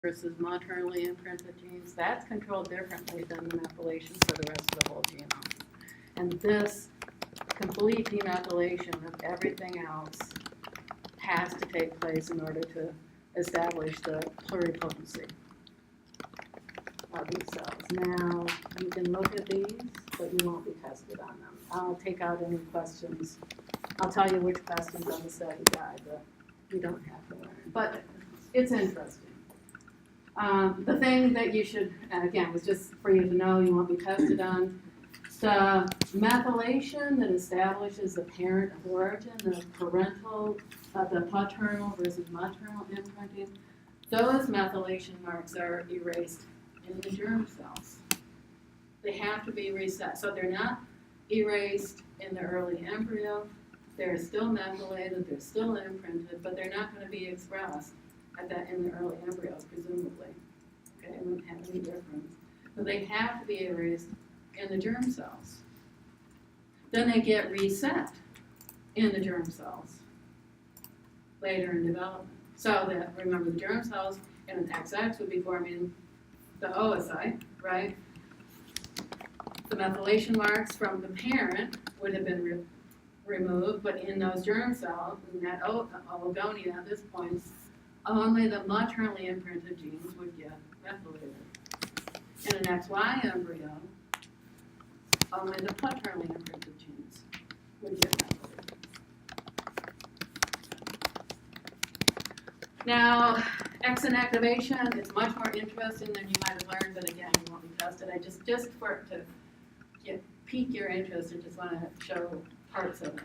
versus maternally imprinted genes, that's controlled differently than the methylation for the rest of the whole genome. And this complete demethylation of everything else has to take place in order to establish the pluripotency of these cells. Now, you can look at these, but you won't be tested on them. I'll take out any questions. I'll tell you which questions on the study guide, but you don't have to learn. But it's interesting. The thing that you should, and again, was just for you to know, you won't be tested on, the methylation that establishes the parent of origin, the parental, the paternal versus maternal imprinting, those methylation marks are erased in the germ cells. They have to be reset. So they're not erased in the early embryo. They're still methylated, they're still imprinted, but they're not going to be expressed in the early embryos, presumably. Okay, it wouldn't have any difference. So they have to be erased in the germ cells. Then they get reset in the germ cells later in development. So that, remember, the germ cells in an XX would be forming the oocyte, right? The methylation marks from the parent would have been removed, but in those germ cells, in that oligonia at this point, only the maternally imprinted genes would get methylated. In an XY embryo, only the paternally imprinted genes would get methylated. Now, X inactivation is much more interesting than you might have learned, but again, you won't be tested. I just for it to pique your interest, I just want to show parts of it.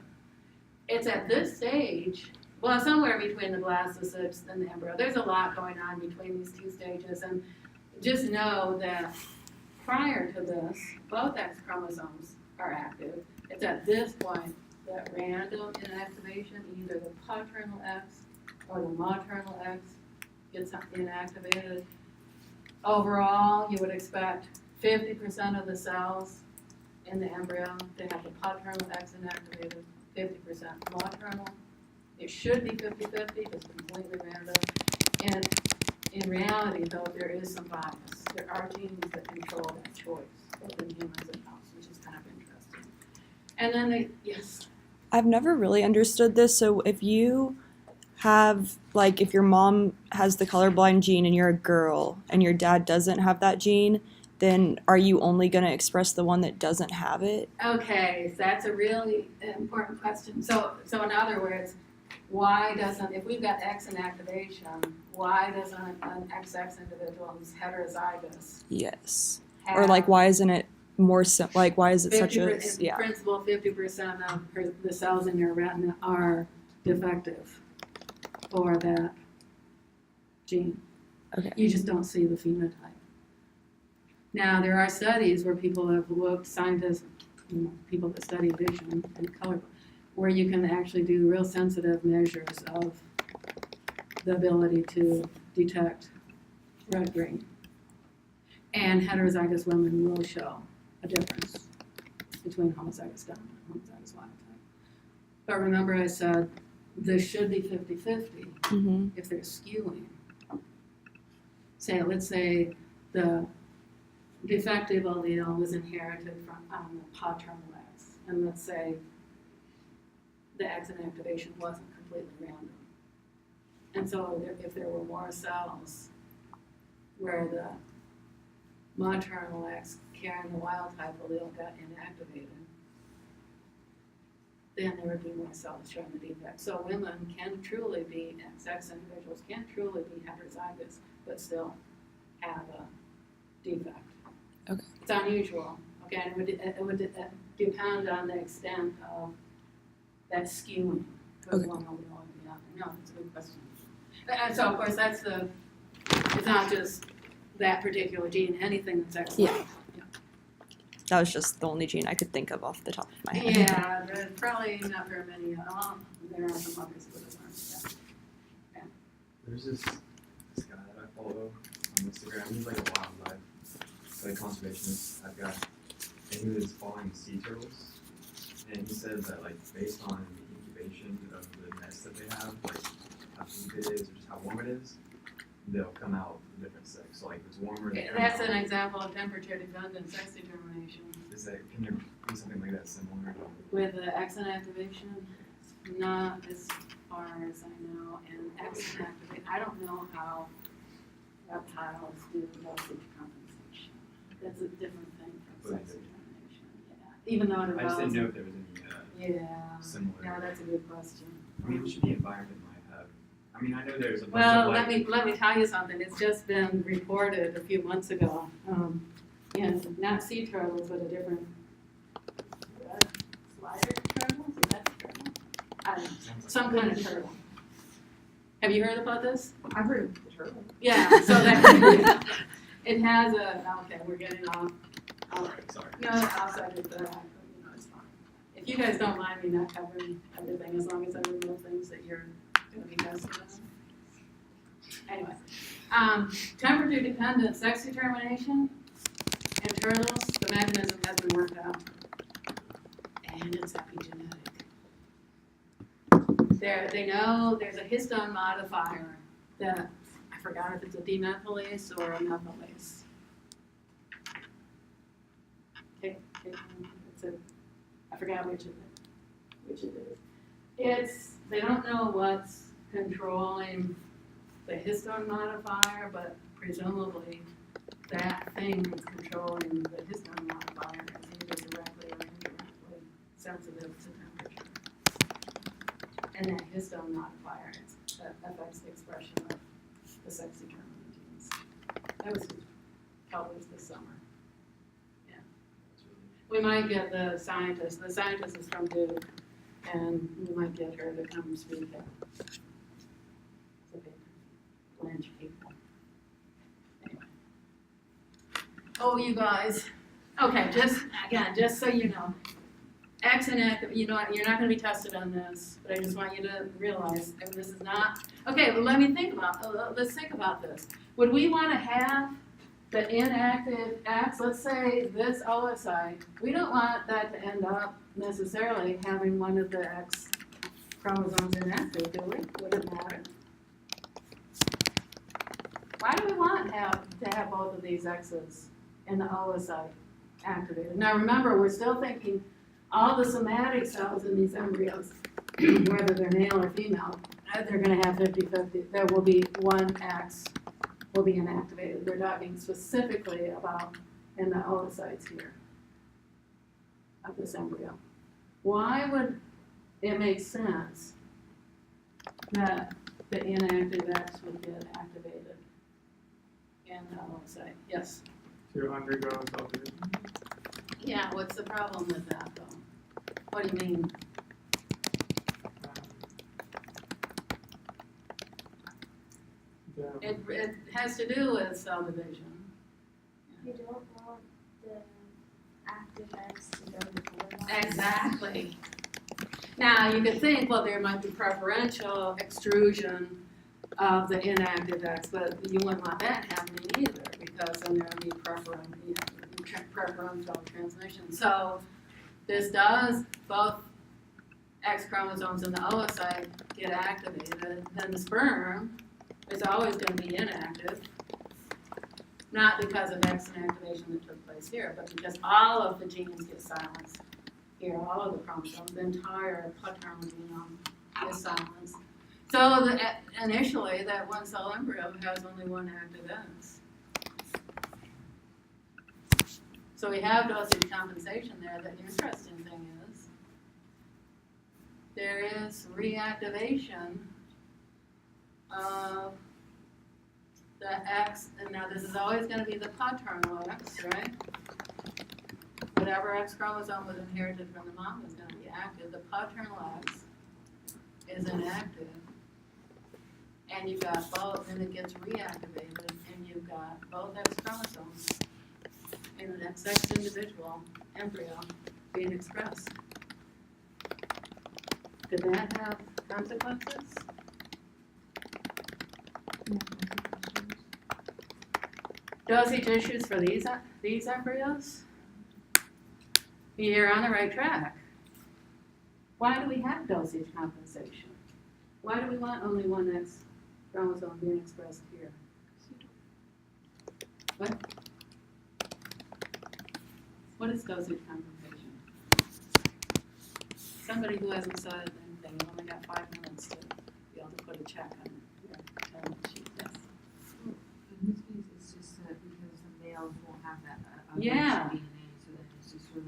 It's at this stage, well, somewhere between the blastocyst and the embryo. There's a lot going on between these two stages, and just know that prior to this, both X chromosomes are active. It's at this point that random inactivation, either the paternal X or the maternal X, gets inactivated. Overall, you would expect 50% of the cells in the embryo to have the paternal X inactivated, 50% maternal. It should be 50-50, it's completely random. And in reality, though, there is some bias. There are genes that control that choice, both in humans and mouse, which is kind of interesting. And then yes? I've never really understood this. So if you have, like, if your mom has the colorblind gene and you're a girl and your dad doesn't have that gene, then are you only going to express the one that doesn't have it? Okay, so that's a really important question. So in other words, why doesn't, if we've got X inactivation, why doesn't an XX individual who's heterozygous? Yes. Or like, why isn't it more, like, why is it such a, in principle, 50% of the cells in your retina are defective for that gene. Okay. You just don't see the phenotype. Now, there are studies where people have looked, scientists, people that study vision and color, where you can actually do real sensitive measures of the ability to detect red-green. And heterozygous women will show a difference between homozygous dominant and homozygous wild type. But remember I said this should be 50-50 if they're skewing. Let's say the defective allele was inherited from the paternal X, and let's say the X inactivation wasn't completely random. And so if there were more cells where the maternal X carrying the wild type allele got inactivated, then there would be more cells showing the defect. So women can truly be, XX individuals can truly be heterozygous, but still have a defect. Okay. It's unusual. Okay, and it would depend on the extent of that skewing. Okay. One over the other. No, it's a good question. And so, of course, it's not just that particular gene, anything that's X. Yeah. That was just the only gene I could think of off the top of my head. Yeah, there's probably not very many. There are some others that aren't. Yeah. There's this guy that I follow on Instagram. He's like a wildlife, conservationist type guy, and he was following sea turtles. And he said that, like, based on the incubation of the nest that they have, like how deep it is or just how warm it is, they'll come out a different sex. So like if it's warmer, they come That's out. an example of temperature-dependent sex determination. Is that, can there be something like that similar? With the X inactivation, not as far as I know, and X inactivate, I don't know how reptiles do dosage compensation. That's a different thing from sex determination, yeah. Even though it I just didn't involves, know if there was any yeah, similar. yeah, that's a good question. I mean, I'm sure the environment might have. I mean, I know there's a bunch Well, of like. let me tell you something, it's just been reported a few months ago, and not sea turtles, but a different, slider turtles, is that a turtle? I don't know, some kind of turtle. Have you heard about this? I've heard of the turtle. Yeah, so that, it has a, okay, we're getting off. Sorry. No, outside of the, it's fine. If you guys don't mind me not covering everything, as long as I remove things that you're gonna be testing on. Anyway, temperature dependent sex determination in turtles, the mechanism has been worked out. And it's epigenetic. They know there's a histone modifier that, I forgot if it's a demethylase or a methylase. I forgot which it is. They don't know what's controlling the histone modifier, but presumably that thing that's controlling the histone modifier is either directly or indirectly sensitive to temperature. And that histone modifier affects the expression of the sex determinant genes. That was published this summer. We might get the scientist is from Duke, and we might get her to come speak at the big lunch people. Anyway. Oh, you guys. Okay, just so you know. X inactive, you know, you're not going to be tested on this, but I just want you to realize that this is not. Okay, well, let's think about this. Would we want to have the inactive X, let's say this oocyte, we don't want that to end up necessarily having one of the X chromosomes inactive, do we? Would it matter? Why do we want to have both of these X's in the oocyte activated? Now remember, we're still thinking all the somatic cells in these embryos, whether they're male or female, they're going to have 50-50. There will be one X will be inactivated. We're talking specifically about in the oocytes here of this embryo. Why would it make sense that the inactive X would get activated in the oocyte? Yes? To undergo self-division. Yeah, what's the problem with that though? What do you mean? It has to do with cell division. You don't want the active X to go before that. Exactly. Now, you could think, well, there might be preferential extrusion of the inactive X, but you wouldn't want that happening either, because then there would be preferential transmission. So this does, both X chromosomes in the oocyte get activated, then the sperm is always going to be inactive, not because of X inactivation that took place here, but because all of the genes get silenced here, all of the chromosomes, the entire paternal genome is silenced. So initially, that one cell embryo has only one active X. So we have dosage compensation there. The interesting thing is there is reactivation of the X, and now this is always going to be the paternal X, right? Whatever X chromosome was inherited from the mom is going to be active. The paternal X is inactive, and you've got both, and it gets reactivated, and you've got both X chromosomes in an X individual embryo being expressed. Did that have consequences? Dosage issues for these embryos? You're on the right track. Why do we have dosage compensation? Why do we want only one X chromosome being expressed here? What is dosage compensation? Somebody who hasn't said anything, you only got 5 minutes to be able to put a check on your talent sheet, yes. In this case, it's just that because the males won't have that Yeah. DNA, so then it's just sort of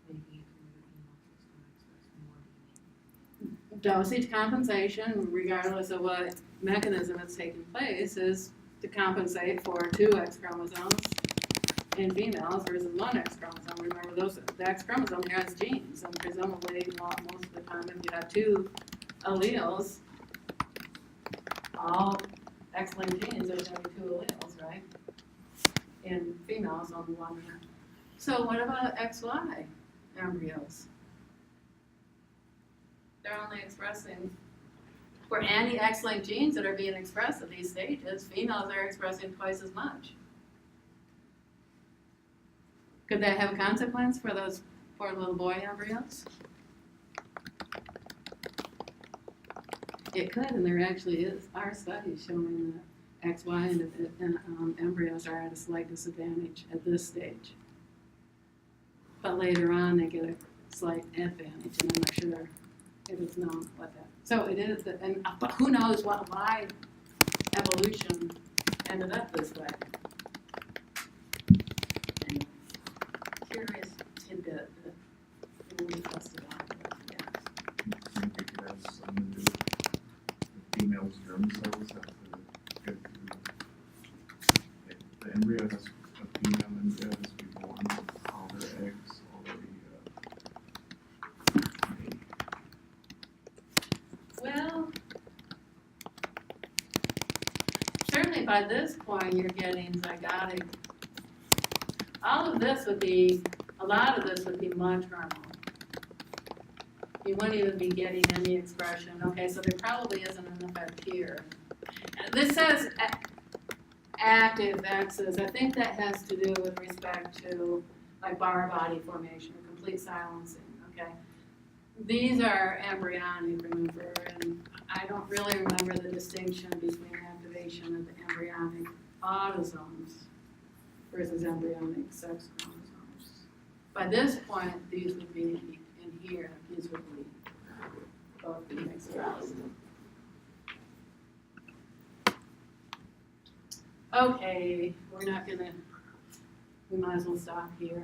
making it to where the female is going to express more DNA. Dosage compensation, regardless of what mechanism it's taking place, is to compensate for 2 X chromosomes in females versus 1 X chromosome. Remember, the X chromosome has genes, and presumably, most of the time, if you have 2 alleles, all X-linked genes, there's going to be 2 alleles, right? In females, only 1. So what about XY embryos? They're only expressing, for any X-linked genes that are being expressed at these stages, females are expressing twice as much. Could that have a consequence for those poor little boy embryos? It could, and there actually are studies showing that XY and embryos are at a slight disadvantage at this stage. But later on, they get a slight advantage, and I'm not sure it is known what that. So it is, but who knows why evolution ended up this way. Anyway, curious tidbit that we tested on, but yeah. I think it has something to do with the female's germ cells have to get the embryo has, a female embryo has to be born with all their eggs already made. Well, certainly by this point, you're getting zygotic. All of this would be, a lot of this would be much normal. You wouldn't even be getting any expression. Okay, so there probably isn't an effect here. This says active X's. I think that has to do with respect to like bar body formation or complete silencing, okay? These are embryonic, remember, and I don't really remember the distinction between activation of the embryonic autosomes versus embryonic sex chromosomes. By this point, these would be in here, these would be both being expressed. Okay, we might as well stop here.